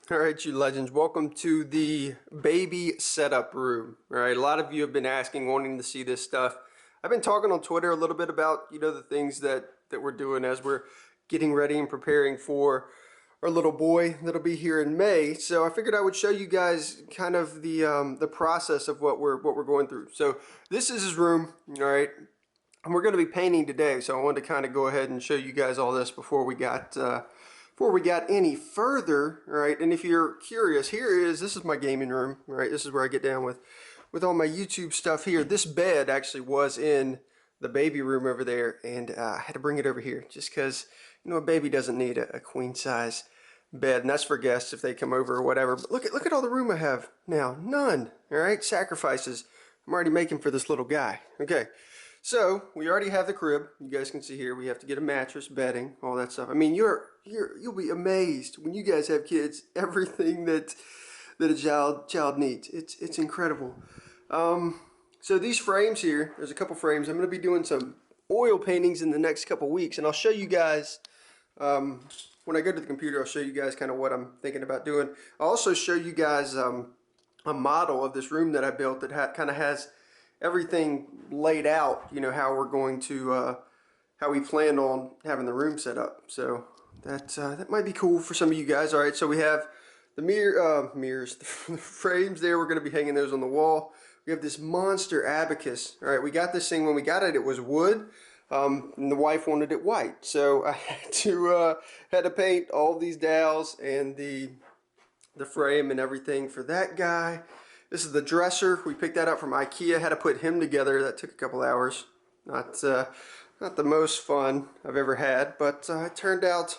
All right, you legends, welcome to the baby setup room. All right, a lot of you have been asking, wanting to see this stuff. I've been talking on Twitter a little bit about, the things that we're doing as we're getting ready and preparing for our little boy that'll be here in May. So I figured I would show you guys kind of the process of what we're going through. So this is his room, all right, and we're going to be painting today. So I wanted to kind of go ahead and show you guys all this before we got any further, all right. And if you're curious, this is my gaming room, all right. This is where I get down with all my YouTube stuff here. This bed actually was in the baby room over there, and I had to bring it over here just because a baby doesn't need a queen size bed, and that's for guests if they come over or whatever. But look at all the room I have now. None. All right, sacrifices I'm already making for this little guy. Okay. So we already have the crib. You guys can see here we have to get a mattress, bedding, all that stuff. I mean, you'll be amazed when you guys have kids. Everything that a child needs. It's incredible. So these frames here, there's a couple frames. I'm going to be doing some oil paintings in the next couple weeks, and I'll show you guys. When I go to the computer, I'll show you guys kind of what I'm thinking about doing. I'll also show you guys a model of this room that I built that kind of has everything laid out, how we're going to, how we planned on having the room set up. So that might be cool for some of you guys. All right, so we have the mirrors, the frames there. We're going to be hanging those on the wall. We have this monster abacus. All right, we got this thing when we got it. It was wood, and the wife wanted it white, so I had to paint all these dowels and the frame and everything for that guy. This is the dresser. We picked that up from IKEA. Had to put him together. That took a couple hours. Not the most fun I've ever had, but it turned out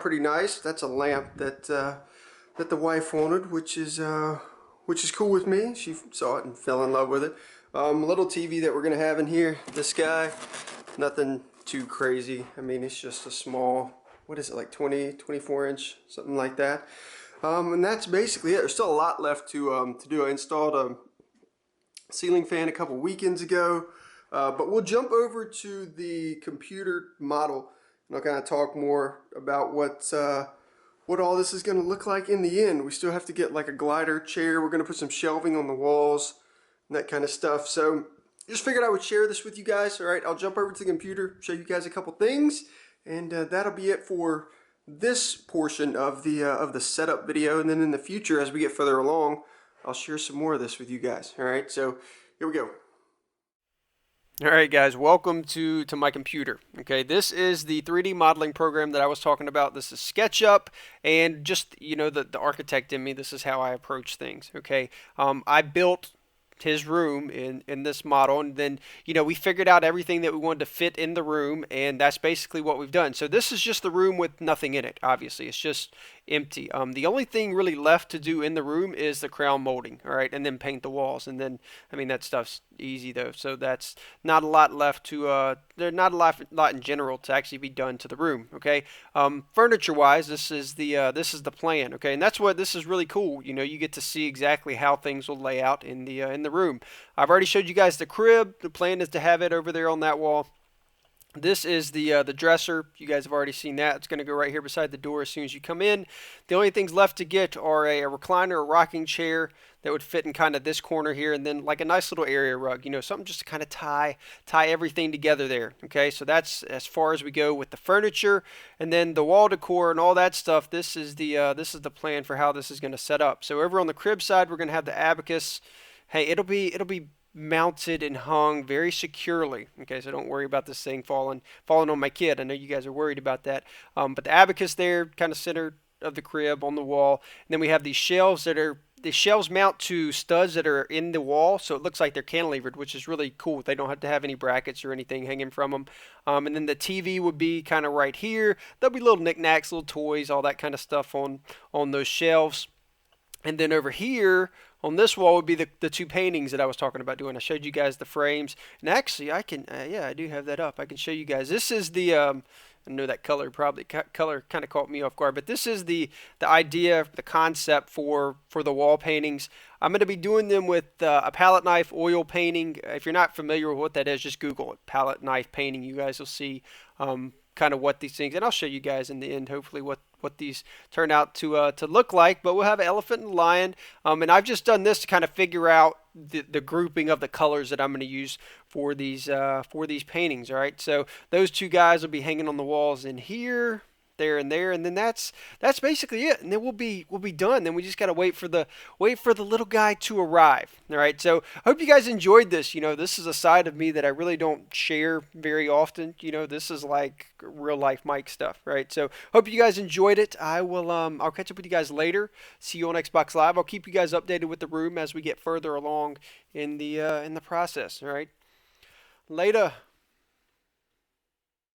pretty nice. That's a lamp that the wife wanted, which is cool with me. She saw it and fell in love with it. Little TV that we're gonna have in here. This guy, nothing too crazy. I mean, it's just a small, what is it, like 24 inch, something like that. And that's basically it. There's still a lot left to do. I installed a ceiling fan a couple weekends ago, but we'll jump over to the computer model, and I'll kind of talk more about what all this is going to look like in the end. We still have to get like a glider chair. We're going to put some shelving on the walls and that kind of stuff. So just figured I would share this with you guys. All right, I'll jump over to the computer, show you guys a couple things, and that'll be it for this portion of the setup video. And then in the future, as we get further along, I'll share some more of this with you guys. All right, so here we go. All right, guys, welcome to my computer. Okay, this is the 3D modeling program that I was talking about. This is SketchUp, and just the architect in me, this is how I approach things. Okay, I built his room in this model, and then we figured out everything that we wanted to fit in the room, and that's basically what we've done. So this is just the room with nothing in it. Obviously, it's just empty. The only thing really left to do in the room is the crown molding, all right, and then paint the walls. And then, I mean, that stuff's easy though, so that's not a lot left to there's not a lot in general to actually be done to the room. Okay, furniture wise, this is the plan. Okay, and that's what this is really cool. You get to see exactly how things will lay out in the room. I've already showed you guys the crib. The plan is to have it over there on that wall. This is the dresser. You guys have already seen that. It's going to go right here beside the door as soon as you come in. The only things left to get are a recliner, a rocking chair that would fit in kind of this corner here, and then like a nice little area rug, something just to kind of tie everything together there. Okay, so that's as far as we go with the furniture, and then the wall decor and all that stuff. This is the plan for how this is going to set up. So over on the crib side, we're going to have the abacus. Hey, it'll be mounted and hung very securely. Okay, so don't worry about this thing falling on my kid. I know you guys are worried about that. But the abacus there, kind of center of the crib on the wall. And then we have these shelves the shelves mount to studs that are in the wall, so it looks like they're cantilevered, which is really cool. They don't have to have any brackets or anything hanging from them. And then the TV would be kind of right here. There'll be little knickknacks, little toys, all that kind of stuff on those shelves. And then over here on this wall would be the two paintings that I was talking about doing. I showed you guys the frames, and actually I can yeah, I do have that up. I can show you guys. This is the I know that color kind of caught me off guard, but this is the idea, the concept for the wall paintings. I'm going to be doing them with a palette knife oil painting. If you're not familiar with what that is, just Google it, palette knife painting. You guys will see kind of what these things, and I'll show you guys in the end hopefully what what these turn out to look like. But we'll have an elephant and lion, and I've just done this to kind of figure out the grouping of the colors that I'm going to use for these paintings. All right, so those two guys will be hanging on the walls in here, there and there, and then that's basically it, and then we'll be done. Then we just got to wait for the little guy to arrive. All right, so I hope you guys enjoyed this. This is a side of me that I really don't share very often. This is like real life Mike stuff, right? So hope you guys enjoyed it. I'll catch up with you guys later. See you on Xbox Live. I'll keep you guys updated with the room as we get further along in the process. All right, later.